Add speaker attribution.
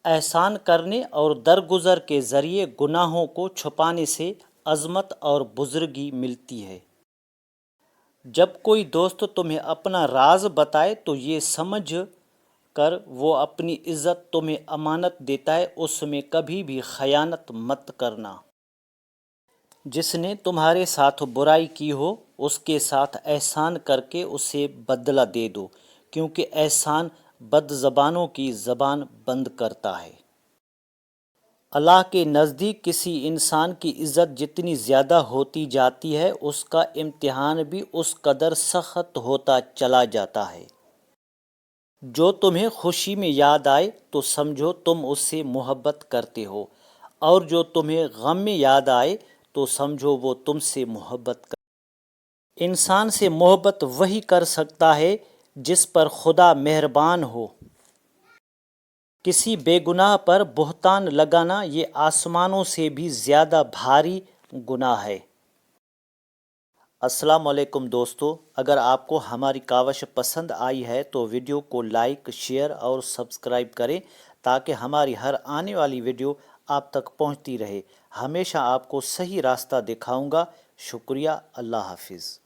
Speaker 1: احسان کرنے اور درگزر کے ذریعے گناہوں کو چھپانے سے عظمت اور بزرگی ملتی ہے۔ جب کوئی دوست تمہیں اپنا راز بتائے تو یہ سمجھ کر وہ اپنی عزت تمہیں امانت دیتا ہے، اس میں کبھی بھی خیانت مت کرنا۔ جس نے تمہارے ساتھ برائی کی ہو اس کے ساتھ احسان کر کے اسے بدلہ دے دو، کیونکہ احسان بد زبانوں کی زبان بند کرتا ہے۔ اللہ کے نزدیک کسی انسان کی عزت جتنی زیادہ ہوتی جاتی ہے اس کا امتحان بھی اس قدر سخت ہوتا چلا جاتا ہے۔ جو تمہیں خوشی میں یاد آئے تو سمجھو تم اس سے محبت کرتے ہو، اور جو تمہیں غم میں یاد آئے تو سمجھو وہ تم سے محبت کرتے۔ انسان سے محبت وہی کر سکتا ہے جس پر خدا مہربان ہو۔ کسی بے گناہ پر بہتان لگانا یہ آسمانوں سے بھی زیادہ بھاری گناہ ہے۔ السلام علیکم دوستو، اگر آپ کو ہماری کاوش پسند آئی ہے تو ویڈیو کو لائک، شیئر اور سبسکرائب کریں تاکہ ہماری ہر آنے والی ویڈیو آپ تک پہنچتی رہے۔ ہمیشہ آپ کو صحیح راستہ دکھاؤں گا۔ شکریہ۔ اللہ حافظ۔